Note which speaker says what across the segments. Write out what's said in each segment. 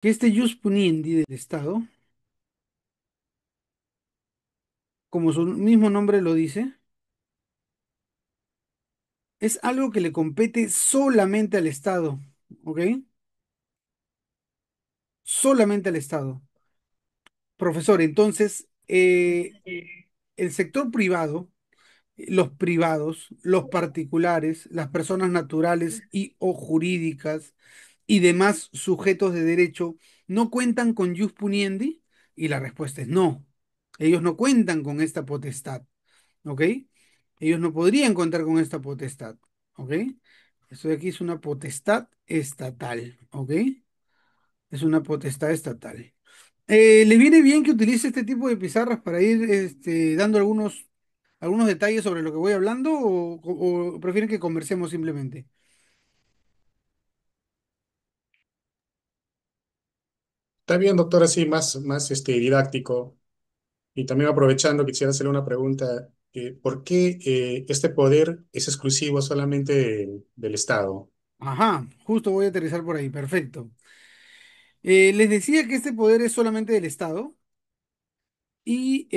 Speaker 1: Que este jus puniendi del Estado, como su mismo nombre lo dice, es algo que le compete solamente al Estado, ¿ok? Solamente al Estado. Profesor, entonces, el sector privado, los privados, los particulares, las personas naturales y o jurídicas y demás sujetos de derecho no cuentan con jus puniendi, y la respuesta es no. Ellos no cuentan con esta potestad, ¿ok? Ellos no podrían contar con esta potestad, ¿ok? Esto de aquí es una potestad estatal, ¿ok? Es una potestad estatal. ¿Le viene bien que utilice este tipo de pizarras para ir dando algunos detalles sobre lo que voy hablando o prefieren que conversemos simplemente?
Speaker 2: Está bien, doctor, así más didáctico. Y también aprovechando, quisiera hacerle una pregunta. ¿Por qué este poder es exclusivo solamente del Estado?
Speaker 1: Ajá, justo voy a aterrizar por ahí, perfecto. Les decía que este poder es solamente del Estado y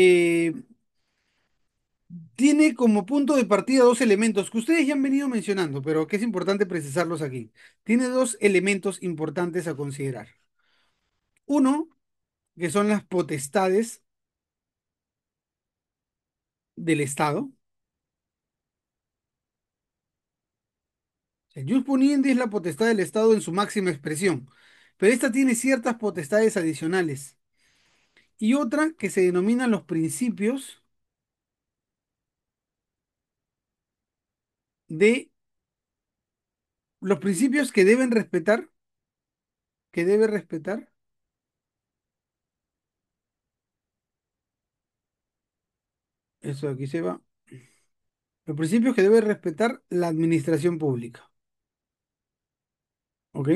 Speaker 1: tiene como punto de partida dos elementos que ustedes ya han venido mencionando, pero que es importante precisarlos aquí. Tiene dos elementos importantes a considerar. Uno, que son las potestades del Estado. El jus puniendi es la potestad del Estado en su máxima expresión, pero esta tiene ciertas potestades adicionales. Y otra que se denominan de los principios que debe respetar, eso aquí se va, los principios que debe respetar la administración pública. ¿Ok?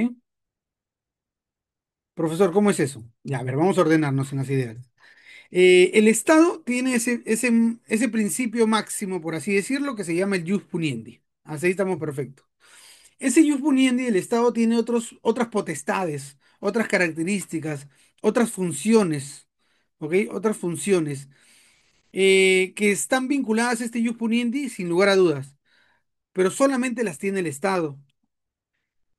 Speaker 1: Profesor, ¿cómo es eso? Ya, a ver, vamos a ordenarnos en las ideas. El Estado tiene ese principio máximo, por así decirlo, que se llama el jus puniendi. Así estamos perfectos. Ese jus puniendi del Estado tiene otras potestades, otras características, otras funciones, ¿ok? Otras funciones que están vinculadas a este jus puniendi sin lugar a dudas, pero solamente las tiene el Estado.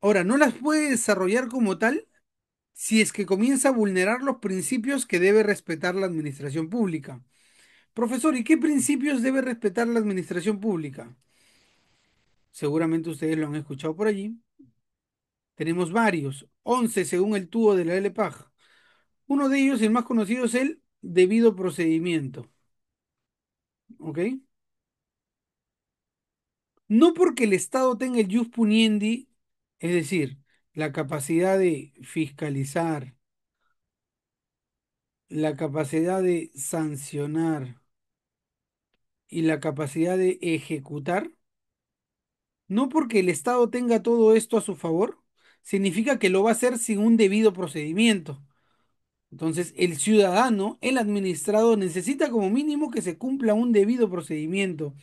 Speaker 1: Ahora, no las puede desarrollar como tal si es que comienza a vulnerar los principios que debe respetar la administración pública. Profesor, ¿y qué principios debe respetar la administración pública? Seguramente ustedes lo han escuchado por allí. Tenemos varios, 11 según el tubo de la LPAJ. Uno de ellos, el más conocido, es el debido procedimiento. ¿Ok? No porque el Estado tenga el jus puniendi, es decir, la capacidad de fiscalizar, la capacidad de sancionar y la capacidad de ejecutar, no porque el Estado tenga todo esto a su favor, significa que lo va a hacer sin un debido procedimiento. Entonces, el ciudadano, el administrado, necesita como mínimo que se cumpla un debido procedimiento,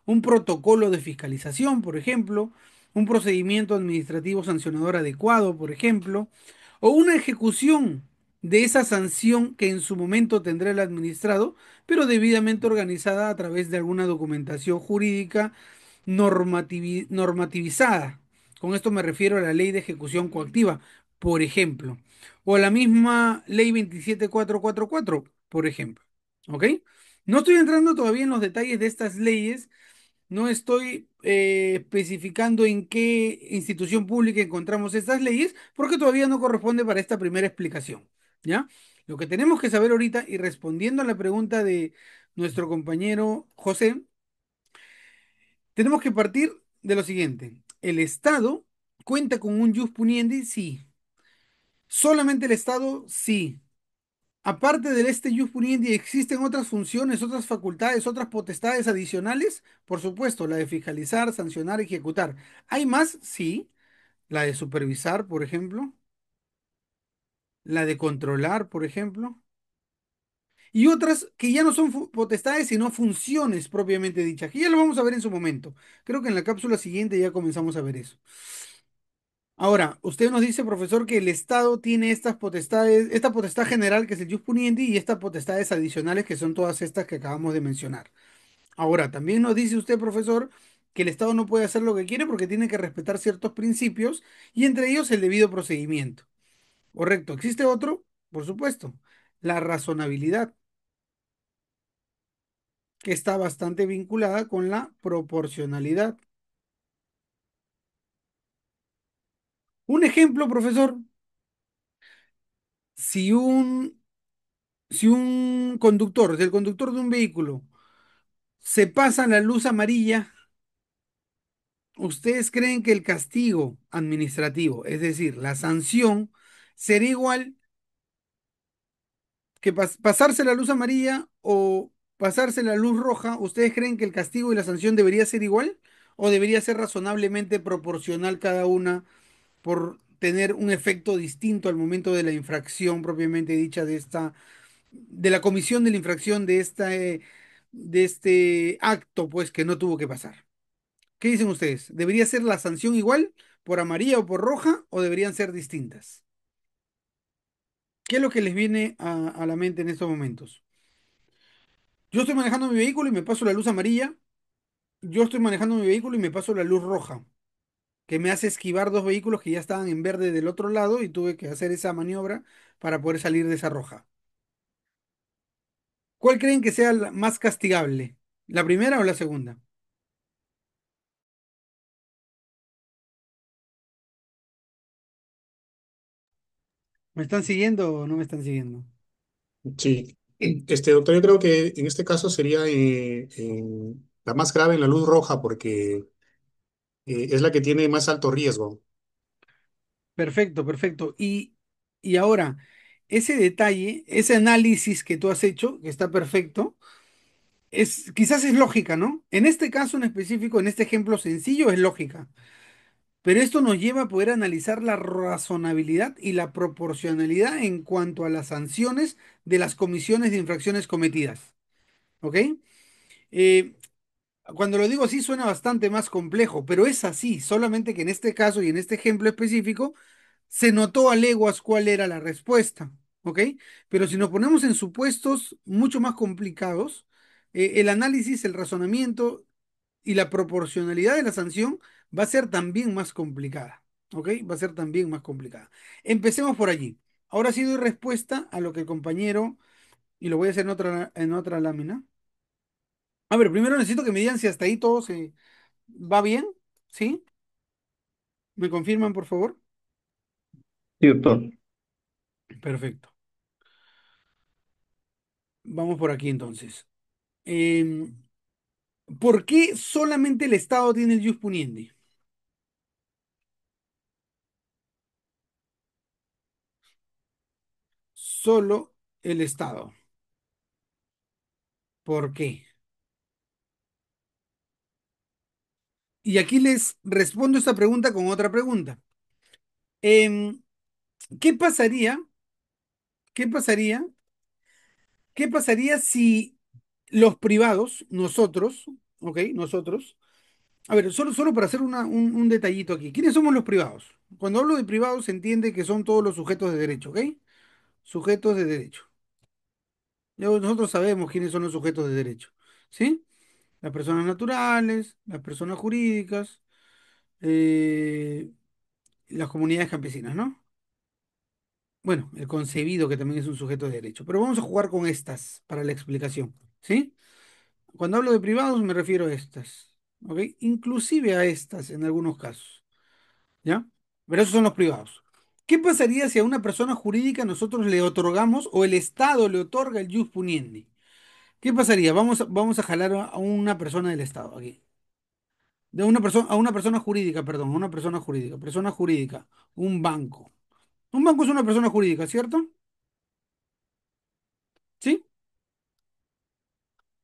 Speaker 1: un protocolo de fiscalización, por ejemplo, un procedimiento administrativo sancionador adecuado, por ejemplo, o una ejecución de esa sanción que en su momento tendrá el administrado, pero debidamente organizada a través de alguna documentación jurídica normativizada. Con esto me refiero a la ley de ejecución coactiva, por ejemplo, o a la misma ley 27444, por ejemplo. ¿Ok? No estoy entrando todavía en los detalles de estas leyes, no estoy especificando en qué institución pública encontramos estas leyes, porque todavía no corresponde para esta primera explicación. ¿Ya? Lo que tenemos que saber ahorita, y respondiendo a la pregunta de nuestro compañero José, tenemos que partir de lo siguiente. ¿El Estado cuenta con un jus puniendi? Sí. ¿Solamente el Estado? Sí. Aparte del este jus puniendi, ¿existen otras funciones, otras facultades, otras potestades adicionales? Por supuesto, la de fiscalizar, sancionar, ejecutar. ¿Hay más? Sí. La de supervisar, por ejemplo. La de controlar, por ejemplo. Y otras que ya no son potestades, sino funciones propiamente dichas, que ya lo vamos a ver en su momento. Creo que en la cápsula siguiente ya comenzamos a ver eso. Ahora, usted nos dice, profesor, que el Estado tiene estas potestades, esta potestad general que es el jus puniendi y estas potestades adicionales que son todas estas que acabamos de mencionar. Ahora, también nos dice usted, profesor, que el Estado no puede hacer lo que quiere porque tiene que respetar ciertos principios y entre ellos el debido procedimiento. Correcto. ¿Existe otro? Por supuesto. La razonabilidad, que está bastante vinculada con la proporcionalidad. Un ejemplo, profesor, si un, si un conductor, si el conductor de un vehículo se pasa la luz amarilla, ¿ustedes creen que el castigo administrativo, es decir, la sanción, será igual que pasarse la luz amarilla o pasarse la luz roja? ¿Ustedes creen que el castigo y la sanción debería ser igual o debería ser razonablemente proporcional cada una por tener un efecto distinto al momento de la infracción propiamente dicha de la comisión de la infracción de este acto, pues que no tuvo que pasar? ¿Qué dicen ustedes? ¿Debería ser la sanción igual por amarilla o por roja o deberían ser distintas? ¿Qué es lo que les viene a la mente en estos momentos? Yo estoy manejando mi vehículo y me paso la luz amarilla. Yo estoy manejando mi vehículo y me paso la luz roja, que me hace esquivar dos vehículos que ya estaban en verde del otro lado y tuve que hacer esa maniobra para poder salir de esa roja. ¿Cuál creen que sea la más castigable? ¿La primera o la segunda? ¿Me están siguiendo o no me están siguiendo?
Speaker 2: Sí, doctor, yo creo que en este caso sería la más grave en la luz roja porque es la que tiene más alto riesgo.
Speaker 1: Perfecto, perfecto. Y ahora, ese detalle, ese análisis que tú has hecho, que está perfecto, quizás es lógica, ¿no? En este caso en específico, en este ejemplo sencillo, es lógica. Pero esto nos lleva a poder analizar la razonabilidad y la proporcionalidad en cuanto a las sanciones de las comisiones de infracciones cometidas. ¿Ok? Eh, Cuando lo digo así suena bastante más complejo, pero es así, solamente que en este caso y en este ejemplo específico se notó a leguas cuál era la respuesta, ¿ok? Pero si nos ponemos en supuestos mucho más complicados, el análisis, el razonamiento y la proporcionalidad de la sanción va a ser también más complicada, ¿ok? Va a ser también más complicada. Empecemos por allí. Ahora sí doy respuesta a lo que el compañero, y lo voy a hacer en otra lámina. A ver, primero necesito que me digan si hasta ahí todo se va bien, ¿sí? ¿Me confirman, por favor?
Speaker 2: Sí, doctor.
Speaker 1: Perfecto. Vamos por aquí entonces. Em, ¿Por qué solamente el Estado tiene el jus puniendi? Solo el Estado. ¿Por qué? Y aquí les respondo esta pregunta con otra pregunta. Em, ¿Qué pasaría? ¿Qué pasaría? ¿Qué pasaría si los privados, nosotros, ok, nosotros, a ver, solo para hacer un detallito aquí. ¿Quiénes somos los privados? Cuando hablo de privados se entiende que son todos los sujetos de derecho, ¿ok? Sujetos de derecho. Nosotros sabemos quiénes son los sujetos de derecho, ¿sí? Las personas naturales, las personas jurídicas, eh, las comunidades campesinas, ¿no? Bueno, el concebido que también es un sujeto de derecho. Pero vamos a jugar con estas para la explicación, ¿sí? Cuando hablo de privados me refiero a estas, ¿ok? Inclusive a estas en algunos casos, ¿ya? Pero esos son los privados. ¿Qué pasaría si a una persona jurídica nosotros le otorgamos o el Estado le otorga el jus puniendi? ¿Qué pasaría? Vamos a jalar a una persona del Estado aquí. De una persona, a una persona jurídica, perdón, a una persona jurídica. Persona jurídica, un banco. Un banco es una persona jurídica, ¿cierto? ¿Sí?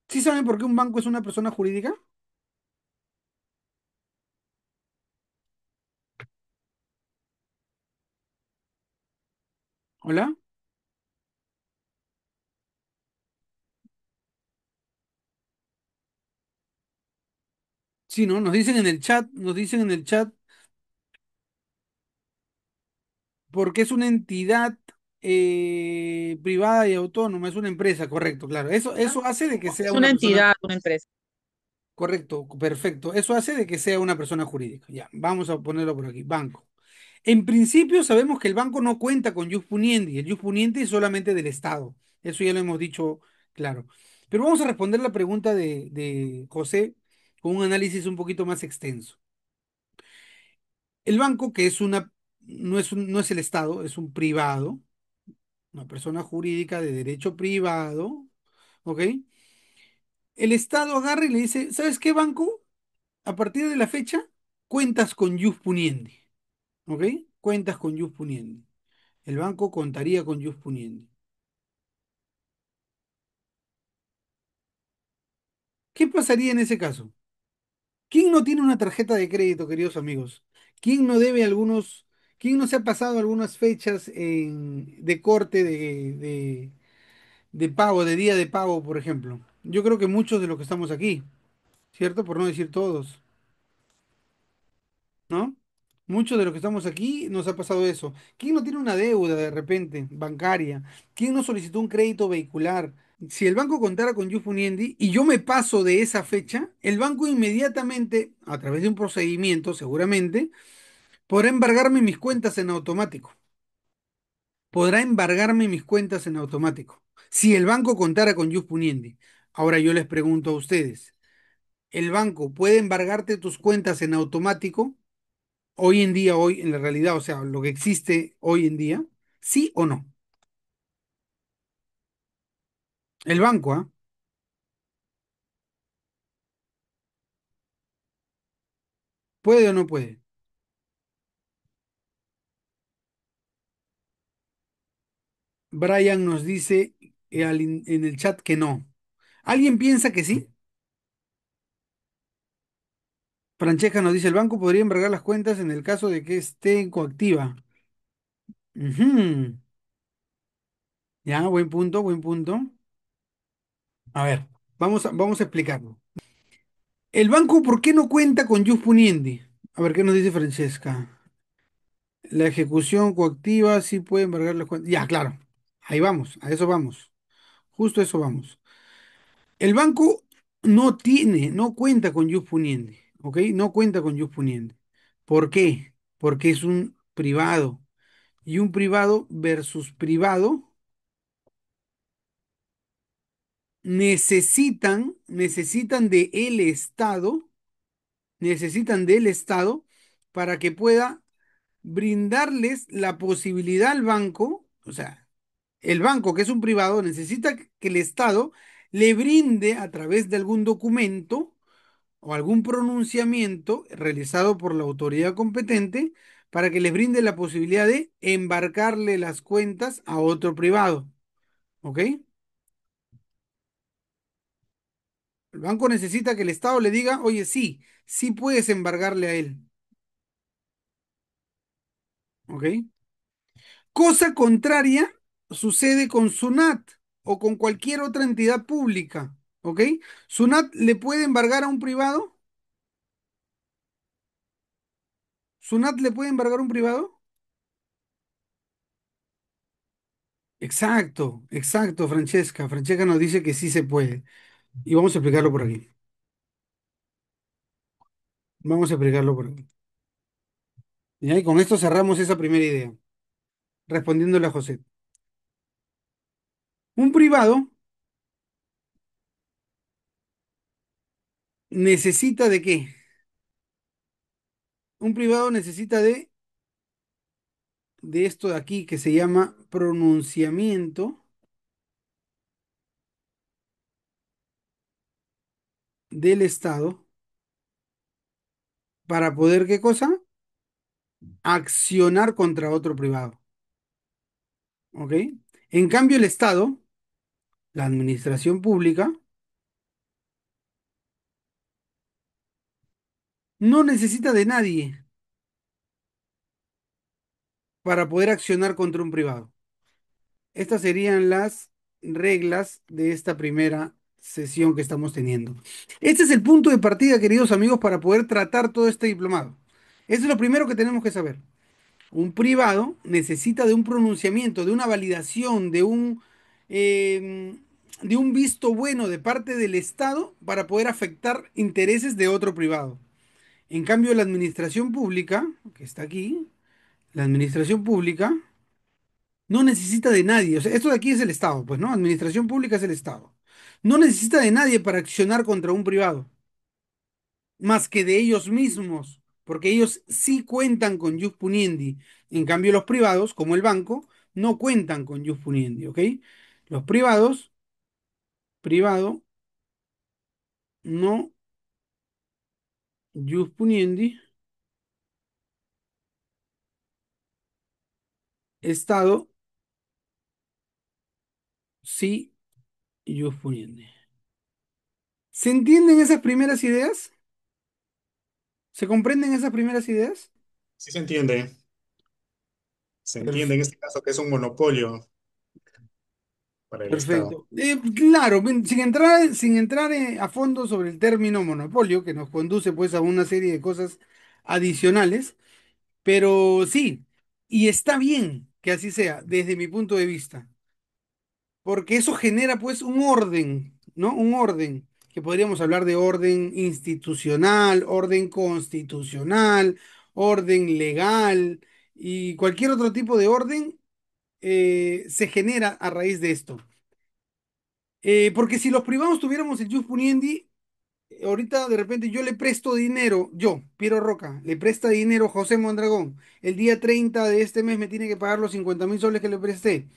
Speaker 1: ¿Sí saben por qué un banco es una persona jurídica? ¿Hola? Sí, ¿no? Nos dicen en el chat, nos dicen en el chat. porque es una entidad privada y autónoma, es una empresa, correcto, claro. Eso hace de que sea
Speaker 3: Es
Speaker 1: una
Speaker 3: una
Speaker 1: persona,
Speaker 3: entidad, una empresa.
Speaker 1: correcto, perfecto. Eso hace de que sea una persona jurídica. Ya, vamos a ponerlo por aquí, banco. En principio sabemos que el banco no cuenta con jus puniendi, el jus puniendi es solamente del Estado. Eso ya lo hemos dicho claro. Pero vamos a responder la pregunta de José con un análisis un poquito más extenso. El banco, que es no es el Estado, es un privado, una persona jurídica de derecho privado, ¿ok? El Estado agarra y le dice, ¿sabes qué, banco? A partir de la fecha, cuentas con jus puniendi, ¿ok? Cuentas con jus puniendi. El banco contaría con jus puniendi. ¿Qué pasaría en ese caso? ¿Quién no tiene una tarjeta de crédito, queridos amigos? ¿Quién no debe algunos, quién no se ha pasado algunas fechas de corte de pago, de día de pago, por ejemplo? Yo creo que muchos de los que estamos aquí, ¿cierto? Por no decir todos, ¿no? Muchos de los que estamos aquí nos ha pasado eso. ¿Quién no tiene una deuda de repente bancaria? ¿Quién no solicitó un crédito vehicular? Si el banco contara con Yufuniendi y yo me paso de esa fecha, el banco inmediatamente, a través de un procedimiento seguramente, podrá embargarme mis cuentas en automático. Podrá embargarme mis cuentas en automático. Si el banco contara con Yufuniendi. Ahora yo les pregunto a ustedes, ¿el banco puede embargarte tus cuentas en automático hoy en día, hoy en la realidad, o sea, lo que existe hoy en día? ¿Sí o no? El banco, ¿ah? ¿Puede o no puede? Brian nos dice en el chat que no. ¿Alguien piensa que sí? Francesca nos dice, el banco podría embargar las cuentas en el caso de que esté coactiva. Ujú. Ya, buen punto, buen punto. A ver, vamos a explicarlo. ¿El banco por qué no cuenta con jus puniendi? A ver, ¿qué nos dice Francesca? La ejecución coactiva sí puede embargar las cuentas. Ya, claro. Ahí vamos, a eso vamos. Justo a eso vamos. El banco no cuenta con jus puniendi, ¿ok? No cuenta con jus puniendi. ¿Por qué? Porque es un privado. Y un privado versus privado necesitan de el Estado, necesitan del Estado para que pueda brindarles la posibilidad al banco, o sea, el banco que es un privado necesita que el Estado le brinde a través de algún documento o algún pronunciamiento realizado por la autoridad competente para que les brinde la posibilidad de embarcarle las cuentas a otro privado, ¿ok? El banco necesita que el Estado le diga, oye, sí, sí puedes embargarle a él, ¿ok? Cosa contraria sucede con SUNAT o con cualquier otra entidad pública, ¿ok? ¿SUNAT le puede embargar a un privado? ¿SUNAT le puede embargar a un privado? Exacto, exacto, Francesca. Francesca nos dice que sí se puede. Y vamos a explicarlo por aquí. Vamos a explicarlo por aquí. Y con esto cerramos esa primera idea, respondiéndole a José. Un privado necesita de qué? Un privado necesita de esto de aquí que se llama pronunciamiento del Estado para poder, ¿qué cosa? Accionar contra otro privado. ¿Ok? En cambio, el Estado, la administración pública, no necesita de nadie para poder accionar contra un privado. Estas serían las reglas de esta primera sesión que estamos teniendo. Este es el punto de partida, queridos amigos, para poder tratar todo este diplomado. Eso es lo primero que tenemos que saber. Un privado necesita de un pronunciamiento, de una validación, de un visto bueno de parte del Estado para poder afectar intereses de otro privado. En cambio, la administración pública, que está aquí, la administración pública no necesita de nadie. O sea, esto de aquí es el Estado, pues, ¿no? Administración pública es el Estado. No necesita de nadie para accionar contra un privado, más que de ellos mismos, porque ellos sí cuentan con jus puniendi. En cambio, los privados, como el banco, no cuentan con jus puniendi, ¿ok? Los privados, privado, no jus puniendi, Estado, sí jus puniendi. ¿Se entienden esas primeras ideas? ¿Se comprenden esas primeras ideas?
Speaker 2: Sí se entiende. Se entiende en
Speaker 1: Perfecto.
Speaker 2: este caso que es un monopolio para el Estado.
Speaker 1: Perfecto. Claro, bien, sin entrar a fondo sobre el término monopolio, que nos conduce pues a una serie de cosas adicionales, pero sí, y está bien que así sea, desde mi punto de vista, porque eso genera pues un orden, ¿no? Un orden, que podríamos hablar de orden institucional, orden constitucional, orden legal y cualquier otro tipo de orden se genera a raíz de esto. Porque si los privados tuviéramos el jus puniendi, ahorita de repente yo le presto dinero, yo, Piero Roca, le presta dinero a José Mondragón. El día 30 de este mes me tiene que pagar los 50.000 soles que le presté.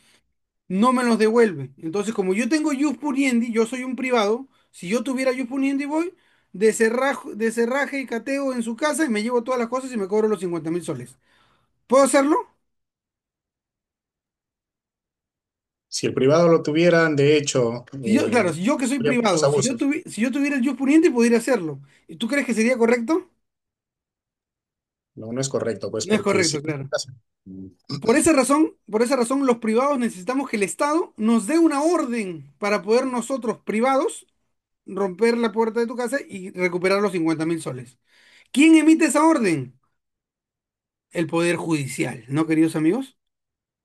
Speaker 1: No me los devuelve. Entonces, como yo tengo jus puniendi, yo soy un privado. Si yo tuviera jus puniendi, voy de cerraje y cateo en su casa y me llevo todas las cosas y me cobro los 50.000 soles. ¿Puedo hacerlo?
Speaker 2: Si el privado lo tuvieran, de hecho,
Speaker 1: Si yo, claro, si yo que soy
Speaker 2: habría muchos
Speaker 1: privado,
Speaker 2: abusos.
Speaker 1: si yo tuviera el jus puniendi, podría hacerlo. ¿Y tú crees que sería correcto?
Speaker 2: No, no es correcto, pues,
Speaker 1: No es
Speaker 2: porque si...
Speaker 1: correcto, claro. Por esa razón, los privados necesitamos que el Estado nos dé una orden para poder nosotros, privados, romper la puerta de tu casa y recuperar los 50.000 soles. ¿Quién emite esa orden? El Poder Judicial, ¿no, queridos amigos?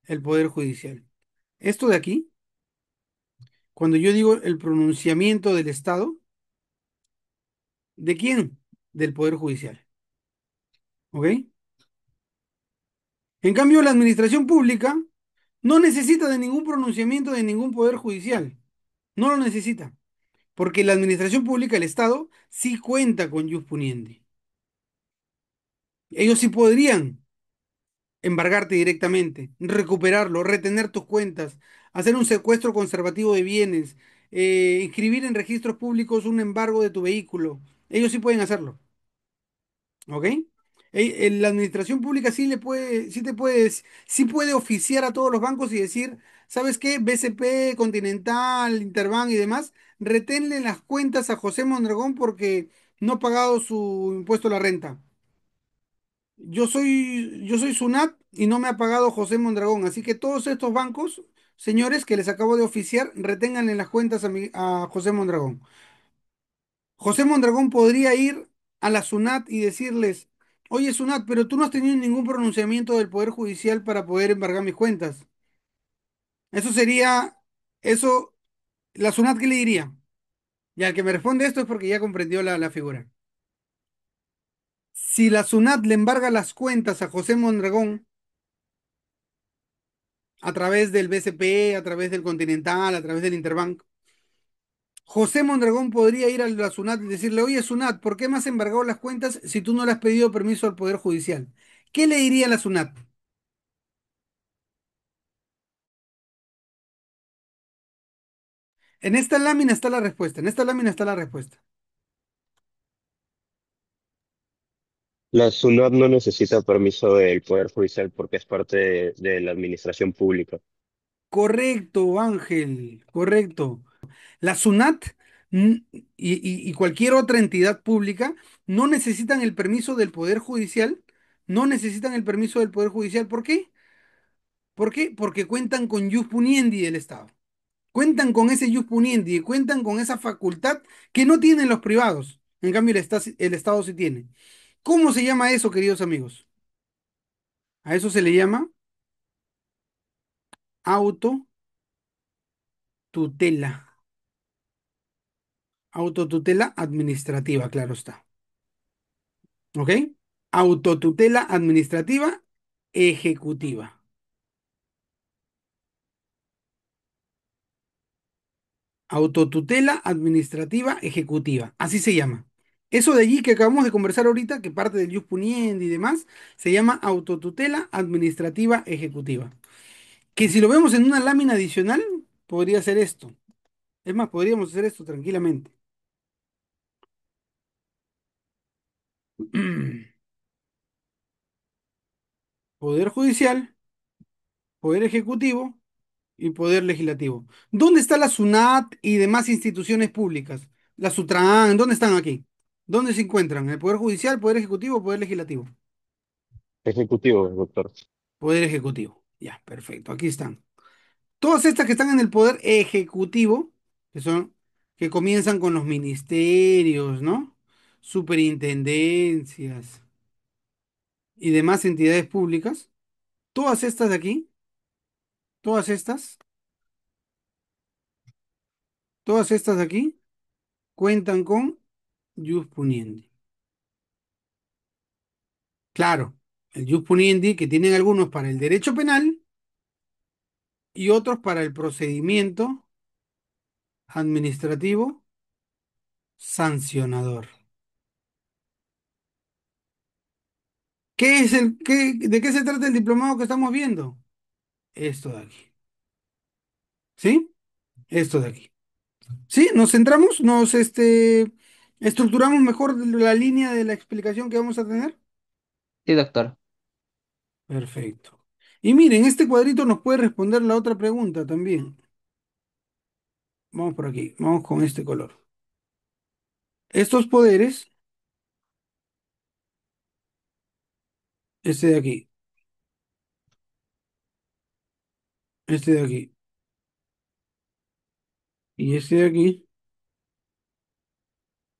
Speaker 1: El Poder Judicial. Esto de aquí, cuando yo digo el pronunciamiento del Estado, ¿de quién? Del Poder Judicial. ¿Ok? En cambio, la administración pública no necesita de ningún pronunciamiento de ningún Poder Judicial. No lo necesita. Porque la administración pública, el Estado, sí cuenta con jus puniendi. Ellos sí podrían embargarte directamente, recuperarlo, retener tus cuentas, hacer un secuestro conservativo de bienes, inscribir en registros públicos un embargo de tu vehículo. Ellos sí pueden hacerlo, ¿ok? La administración pública sí le puede, sí te puedes, sí puede oficiar a todos los bancos y decir, ¿sabes qué? BCP, Continental, Interbank y demás, reténle las cuentas a José Mondragón porque no ha pagado su impuesto a la renta. Yo soy SUNAT y no me ha pagado José Mondragón, así que todos estos bancos, señores, que les acabo de oficiar, reténganle las cuentas a José Mondragón. José Mondragón podría ir a la SUNAT y decirles, oye SUNAT, pero tú no has tenido ningún pronunciamiento del Poder Judicial para poder embargar mis cuentas. Eso sería, eso, la SUNAT, ¿qué le diría? Y al que me responde esto es porque ya comprendió la figura. Si la SUNAT le embarga las cuentas a José Mondragón a través del BCP, a través del Continental, a través del Interbank, José Mondragón podría ir a la SUNAT y decirle, oye SUNAT, ¿por qué me has embargado las cuentas si tú no le has pedido permiso al Poder Judicial? ¿Qué le diría la SUNAT? En esta lámina está la respuesta, en esta lámina está la respuesta.
Speaker 3: La SUNAT no necesita permiso del Poder Judicial porque es parte de la administración pública.
Speaker 1: Correcto, Ángel, correcto. La SUNAT y cualquier otra entidad pública no necesitan el permiso del Poder Judicial, no necesitan el permiso del Poder Judicial. ¿Por qué? ¿Por qué? Porque cuentan con jus puniendi del Estado. Cuentan con ese jus puniendi, cuentan con esa facultad que no tienen los privados. En cambio, el Estado sí tiene. ¿Cómo se llama eso, queridos amigos? A eso se le llama autotutela. Autotutela administrativa, claro está. ¿Ok? Autotutela administrativa ejecutiva. Autotutela administrativa ejecutiva. Así se llama. Eso de allí que acabamos de conversar ahorita, que parte del jus puniendi y demás, se llama autotutela administrativa ejecutiva. Que si lo vemos en una lámina adicional, podría ser esto. Es más, podríamos hacer esto tranquilamente. Poder judicial, poder ejecutivo y poder legislativo. ¿Dónde está la SUNAT y demás instituciones públicas? La SUTRAN, ¿dónde están aquí? ¿Dónde se encuentran? ¿El poder judicial, poder ejecutivo, poder legislativo?
Speaker 3: Ejecutivo, doctor.
Speaker 1: Poder ejecutivo. Ya, perfecto. Aquí están. Todas estas que están en el poder ejecutivo, que son, que comienzan con los ministerios, ¿no? Superintendencias y demás entidades públicas. Todas estas de aquí, todas estas, todas estas de aquí cuentan con jus puniendi. Claro, el jus puniendi que tienen algunos para el derecho penal y otros para el procedimiento administrativo sancionador. ¿De qué se trata el diplomado que estamos viendo? Esto de aquí. ¿Sí? Esto de aquí. ¿Sí? ¿Nos centramos? ¿Estructuramos mejor la línea de la explicación que vamos a tener?
Speaker 4: Sí, doctor.
Speaker 1: Perfecto. Y miren, este cuadrito nos puede responder la otra pregunta también. Vamos por aquí, vamos con este color. Estos poderes, este de aquí, este de aquí y este de aquí,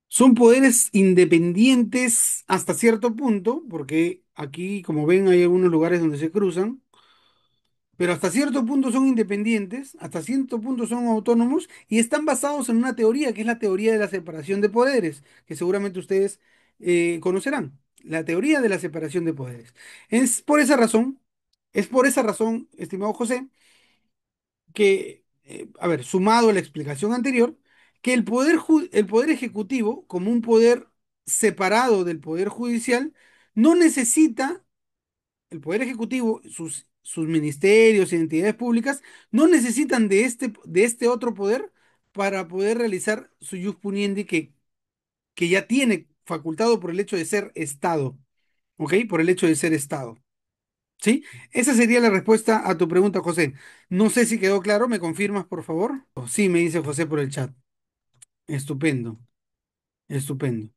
Speaker 1: son poderes independientes hasta cierto punto, porque aquí, como ven, hay algunos lugares donde se cruzan, pero hasta cierto punto son independientes, hasta cierto punto son autónomos y están basados en una teoría que es la teoría de la separación de poderes, que seguramente ustedes conocerán, la teoría de la separación de poderes. Es por esa razón, es por esa razón, estimado José, que, a ver, sumado a la explicación anterior, que el poder ejecutivo, como un poder separado del poder judicial, no necesita el Poder Ejecutivo, sus ministerios y entidades públicas, no necesitan de este otro poder para poder realizar su jus puniendi que ya tiene facultado por el hecho de ser Estado, ¿ok? Por el hecho de ser Estado, ¿sí? Esa sería la respuesta a tu pregunta, José. No sé si quedó claro, ¿me confirmas, por favor? Sí, me dice José por el chat. Estupendo, estupendo.